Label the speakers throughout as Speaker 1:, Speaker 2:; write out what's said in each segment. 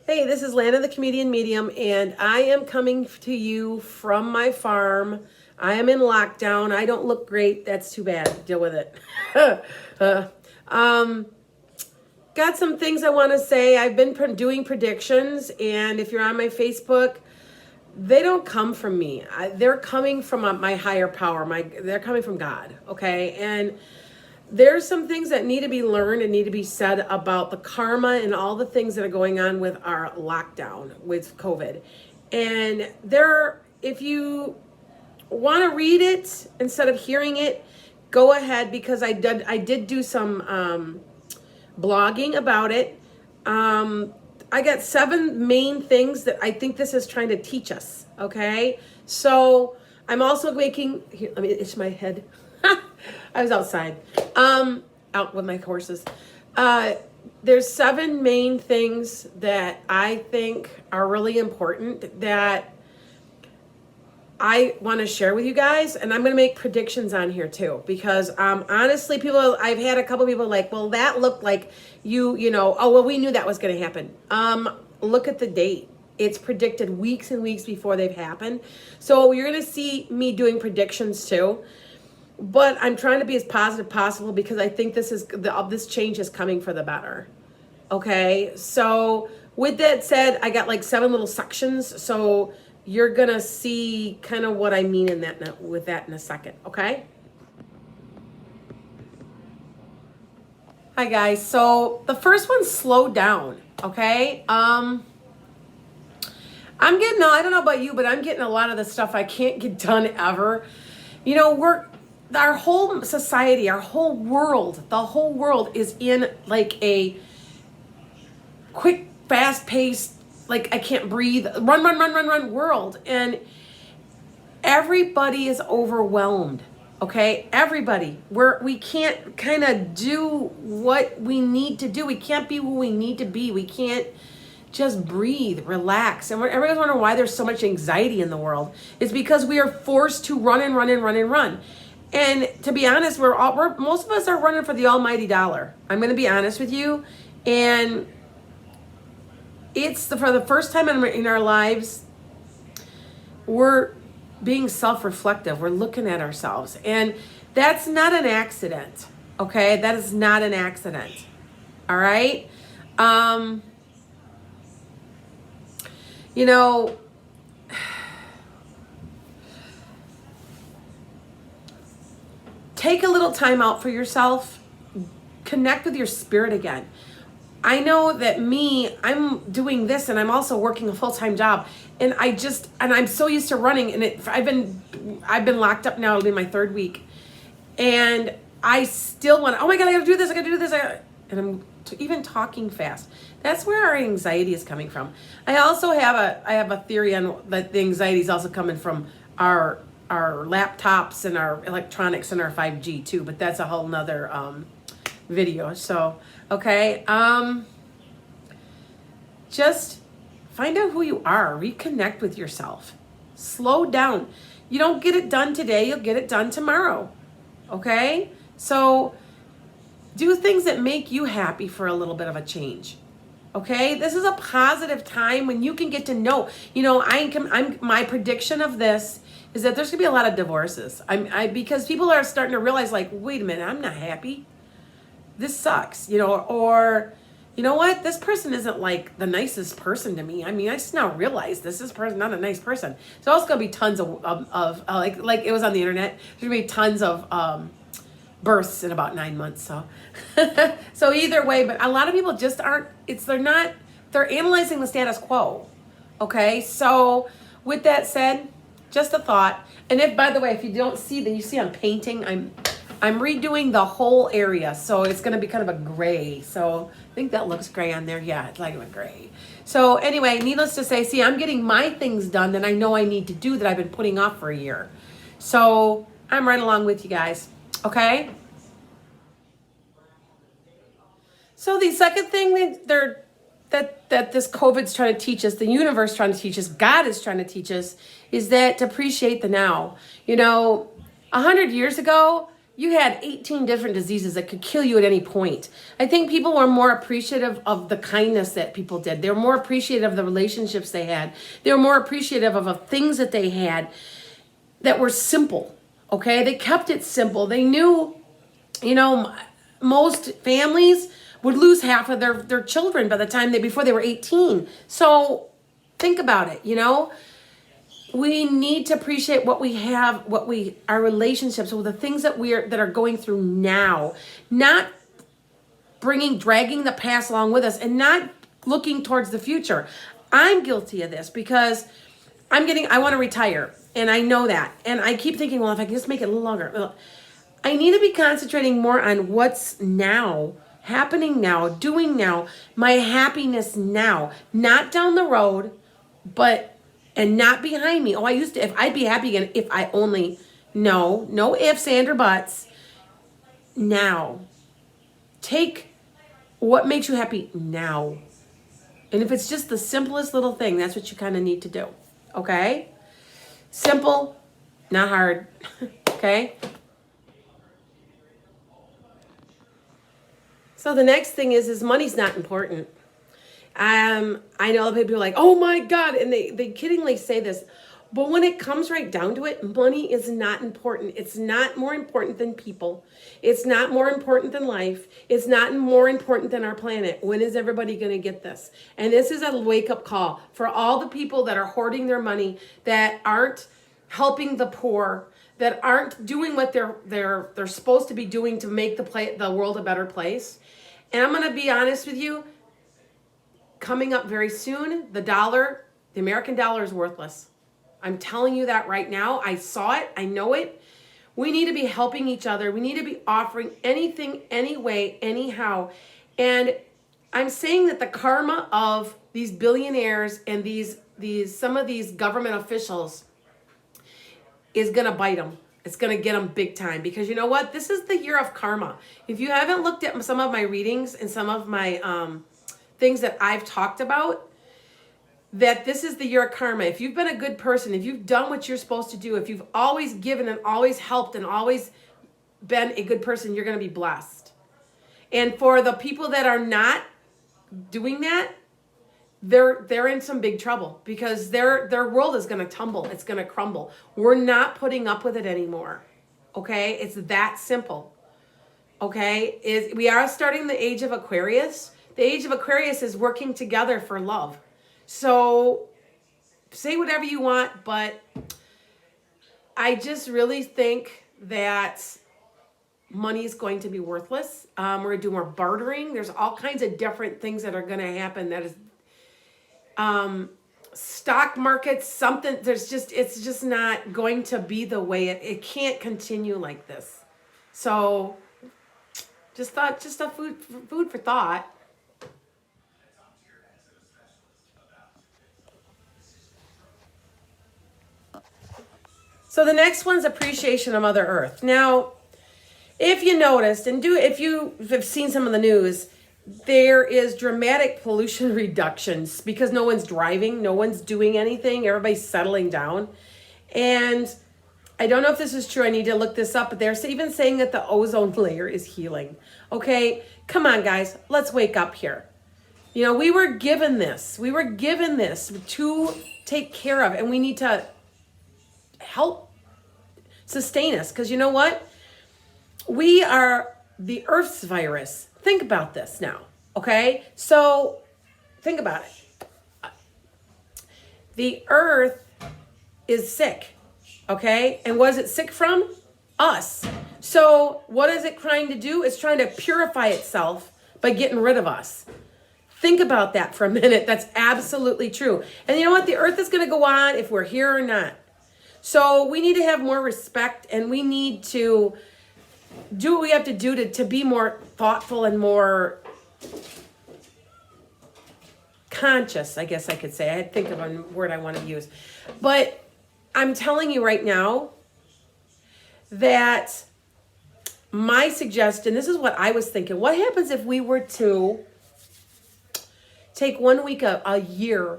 Speaker 1: Hey, this is Lana the Comedian Medium, and I am coming to you from my farm. I am in lockdown. I don't look great. That's too bad. Deal with it. uh, um, got some things I want to say. I've been doing predictions, and if you're on my Facebook, they don't come from me. They're coming from my higher power. They're coming from God. Okay, and there's some things that need to be learned and need to be said about the karma and all the things that are going on with our lockdown with COVID. And if you want to read it instead of hearing it, go ahead, because I did do some blogging about it. I got 7 main things that I think this is trying to teach us. Okay, so I'm also making here. Let me itch my head. I was outside, out with my horses. There's 7 main things that I think are really important that I want to share with you guys, and I'm going to make predictions on here too, because honestly, I've had a couple people like, well, that looked like oh, well, we knew that was going to happen. Look at the date. It's predicted weeks and weeks before they've happened. So you're going to see me doing predictions too. But I'm trying to be as positive possible because I think this change is coming for the better. Okay, so with that said, I got like 7 little sections, so you're gonna see kind of what I mean with that in a second. Okay. Hi guys. So the first one, slow down. Okay. I don't know about you, but I'm getting a lot of the stuff I can't get done ever. Our whole society, the whole world is in like a quick, fast paced, like I can't breathe, run world. And everybody is overwhelmed. Okay. Everybody, we can't kind of do what we need to do. We can't be who we need to be. We can't just breathe, relax. And everyone's wondering why there's so much anxiety in the world. It's because we are forced to run. And to be honest, most of us are running for the almighty dollar. I'm going to be honest with you. And for the first time in our lives, we're being self-reflective. We're looking at ourselves. And that's not an accident. Okay? That is not an accident. All right? Take a little time out for yourself. Connect with your spirit again. I know that I'm doing this and I'm also working a full-time job, and I'm so used to running, and I've been locked up now. It'll be my 3rd week, and I still want. Oh my God, I gotta do this. And I'm even talking fast. That's where our anxiety is coming from. I also have a theory on that the anxiety is also coming from our laptops and our electronics and our 5G too, but that's a whole nother video. So, okay. Just find out who you are. Reconnect with yourself. Slow down. You don't get it done today, you'll get it done tomorrow. Okay? So do things that make you happy for a little bit of a change. Okay? This is a positive time when you can get to know. My prediction of this is that there's gonna be a lot of divorces. Because people are starting to realize, like, wait a minute, I'm not happy. This sucks, or you know what? This person isn't like the nicest person to me. I just now realize this person not a nice person. So it's gonna be tons of like it was on the internet. There's gonna be tons of births in about 9 months. So so either way, but a lot of people just aren't. They're analyzing the status quo. Okay, so with that said, just a thought. And by the way, if you don't see you see I'm painting. I'm redoing the whole area, so it's going to be kind of a gray. So I think that looks gray on there. Yeah, it's like a gray. So anyway, needless to say, I'm getting my things done that I know I need to do that I've been putting off for a year. So I'm right along with you guys. Okay? So the second thing that this COVID's trying to teach us, the universe trying to teach us, God is trying to teach us, is that to appreciate the now. 100 years ago, you had 18 different diseases that could kill you at any point. I think people were more appreciative of the kindness that people did. They were more appreciative of the relationships they had. They were more appreciative of the things that they had that were simple, okay? They kept it simple. They knew, most families would lose half of their children by the time before they were 18. So think about it, we need to appreciate what we have, our relationships, with the things that are going through now, not dragging the past along with us, and not looking towards the future. I'm guilty of this because I want to retire, and I know that, and I keep thinking, well, if I can just make it a little longer, I need to be concentrating more on what's now, happening now, doing now, my happiness now, not down the road, and not behind me. If I'd be happy again if I only, no ifs, and or buts. Now. Take what makes you happy now. And if it's just the simplest little thing, that's what you kind of need to do. Okay? Simple, not hard. Okay? So the next thing is money's not important. I know people are like, oh my God, and they kiddingly say this, but when it comes right down to it, money is not important. It's not more important than people. It's not more important than life. It's not more important than our planet. When is everybody going to get this? And this is a wake-up call for all the people that are hoarding their money, that aren't helping the poor, that aren't doing what they're supposed to be doing to make the world a better place. And I'm going to be honest with you, coming up very soon, the American dollar is worthless. I'm telling you that right now. I saw it. I know it. We need to be helping each other. We need to be offering anything, any way, anyhow. And I'm saying that the karma of these billionaires and some of these government officials is going to bite them. It's going to get them big time, because you know what? This is the year of karma. If you haven't looked at some of my readings and some of my things that I've talked about, that this is the year of karma. If you've been a good person, if you've done what you're supposed to do, if you've always given and always helped and always been a good person, you're going to be blessed. And for the people that are not doing that, they're in some big trouble, because their world is going to tumble. It's going to crumble. We're not putting up with it anymore. Okay? It's that simple. Okay? We are starting the Age of Aquarius. The Age of Aquarius is working together for love. So say whatever you want, but I just really think that money is going to be worthless. We're going to do more bartering. There's all kinds of different things that are going to happen. That is stock markets, it's just not going to be the way it can't continue like this. So just a food for thought. So the next one's appreciation of Mother Earth. Now, if you noticed, if you have seen some of the news, there is dramatic pollution reductions because no one's driving, no one's doing anything, everybody's settling down. And I don't know if this is true, I need to look this up, but they're even saying that the ozone layer is healing. Okay, come on guys, let's wake up here. We were given this to take care of, and we need to help sustain us, because you know what? We are the Earth's virus. Think about this now, okay? So think about it. The Earth is sick, okay? And what is it sick from? Us. So what is it trying to do? It's trying to purify itself by getting rid of us. Think about that for a minute. That's absolutely true. And you know what? The Earth is going to go on if we're here or not. So we need to have more respect, and we need to do what we have to do to be more thoughtful and more conscious, I guess I could say. I had to think of a word I want to use. But I'm telling you right now that my suggestion, this is what I was thinking. What happens if we were to take 1 week a year,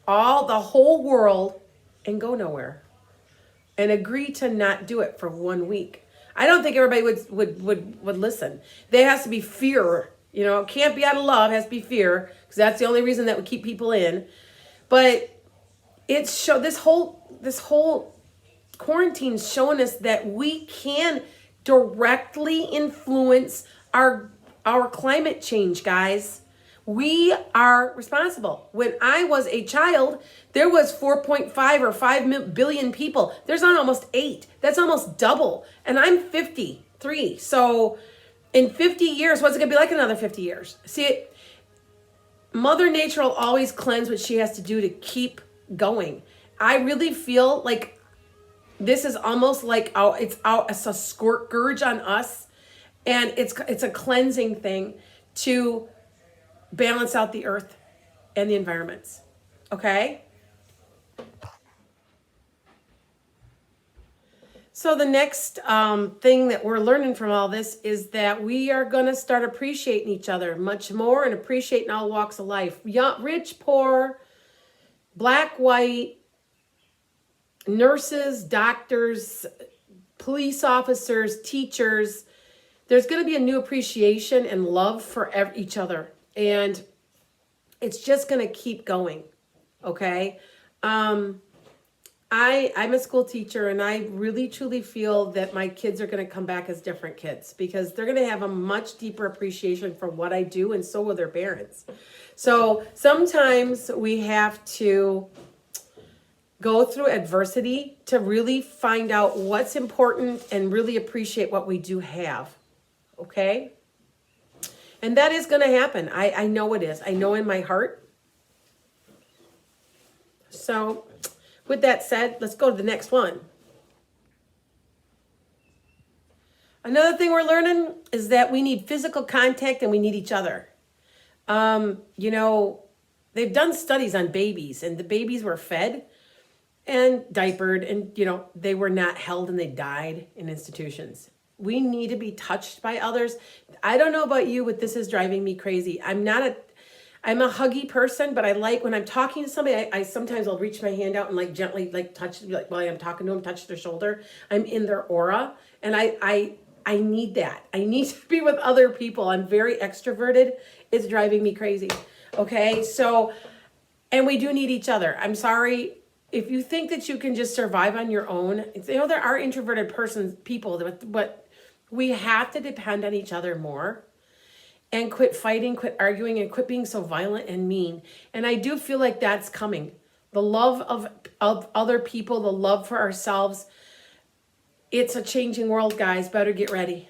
Speaker 1: the whole world, and go nowhere? And agree to not do it for 1 week. I don't think everybody would listen. There has to be fear. It can't be out of love. It has to be fear, because that's the only reason that would keep people in. But this whole quarantine's showing us that we can directly influence our climate change, guys. We are responsible. When I was a child, there was 4.5 or 5 billion people. There's not almost 8. That's almost double. And I'm 53. So in 50 years, what's it going to be like another 50 years? See, Mother Nature will always cleanse what she has to do to keep going. I really feel like this is almost like it's a scourge on us, and it's a cleansing thing to balance out the earth and the environments. Okay? So the next thing that we're learning from all this is that we are going to start appreciating each other much more, and appreciating all walks of life. Young, rich, poor, black, white, nurses, doctors, police officers, teachers. There's going to be a new appreciation and love for each other. And it's just going to keep going. Okay? I'm a school teacher, and I really truly feel that my kids are going to come back as different kids, because they're going to have a much deeper appreciation for what I do, and so will their parents. So sometimes we have to go through adversity to really find out what's important and really appreciate what we do have. Okay? And that is going to happen. I know it is. I know in my heart. So with that said, let's go to the next one. Another thing we're learning is that we need physical contact, and we need each other. They've done studies on babies, and the babies were fed and diapered, and, they were not held, and they died in institutions. We need to be touched by others. I don't know about you, but this is driving me crazy. I'm a huggy person, but I like when I'm talking to somebody, I sometimes I'll reach my hand out and gently touch, while I'm talking to them, touch their shoulder. I'm in their aura, and I need that. I need to be with other people. I'm very extroverted. It's driving me crazy. Okay, so, and we do need each other. I'm sorry. If you think that you can just survive on your own, there are introverted people, but we have to depend on each other more, and quit fighting, quit arguing, and quit being so violent and mean. And I do feel like that's coming. The love of other people, the love for ourselves. It's a changing world, guys. Better get ready.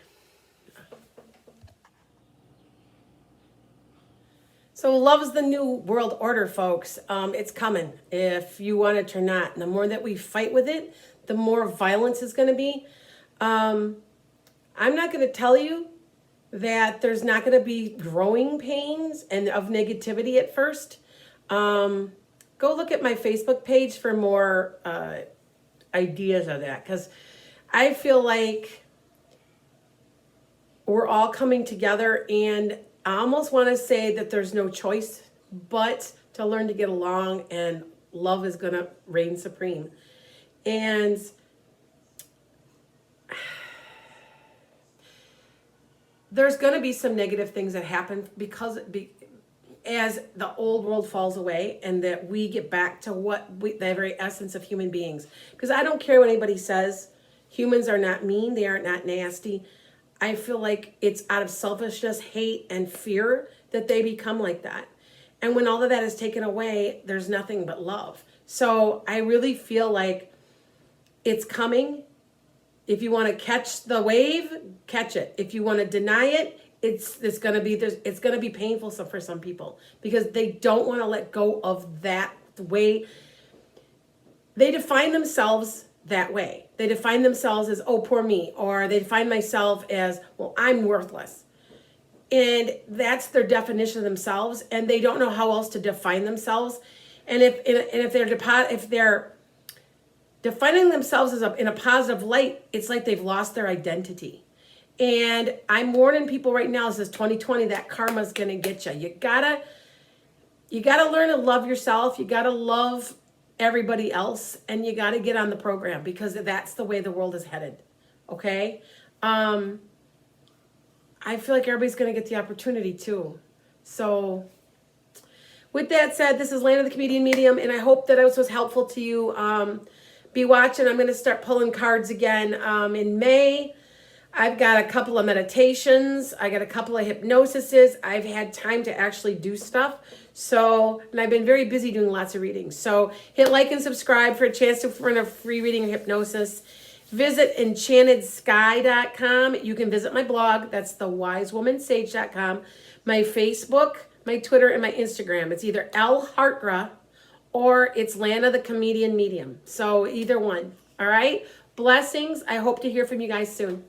Speaker 1: So love is the new world order, folks. It's coming, if you want it or not. And the more that we fight with it, the more violence is going to be. I'm not going to tell you that there's not going to be growing pains and of negativity at first. Go look at my Facebook page for more ideas of that, because I feel like we're all coming together, and I almost want to say that there's no choice but to learn to get along, and love is going to reign supreme. And there's going to be some negative things that happen as the old world falls away, and that we get back to the very essence of human beings. Because I don't care what anybody says. Humans are not mean. They are not nasty. I feel like it's out of selfishness, hate, and fear that they become like that. And when all of that is taken away, there's nothing but love. So I really feel like it's coming. If you want to catch the wave, catch it. If you want to deny it, it's going to be painful for some people, because they don't want to let go of that way. They define themselves that way. They define themselves as, oh, poor me, or they define myself as, well, I'm worthless. And that's their definition of themselves, and they don't know how else to define themselves. And if they're defining themselves in a positive light, it's like they've lost their identity. And I'm warning people right now, this is 2020, that karma's going to get you. You gotta learn to love yourself. You gotta love everybody else, and you gotta get on the program, because that's the way the world is headed. Okay? I feel like everybody's going to get the opportunity too. So with that said, this is Lana the Comedian Medium, and I hope that this was helpful to you. Be watching. I'm going to start pulling cards again in May. I've got a couple of meditations. I got a couple of hypnosises. I've had time to actually do stuff. So, and I've been very busy doing lots of readings. So hit like and subscribe for a chance to win a free reading of hypnosis. Visit enchantedsky.com. You can visit my blog. That's thewisewomansage.com. My Facebook, my Twitter, and my Instagram. It's either L Hartgra or it's Lana the Comedian Medium. So either one. All right. Blessings. I hope to hear from you guys soon.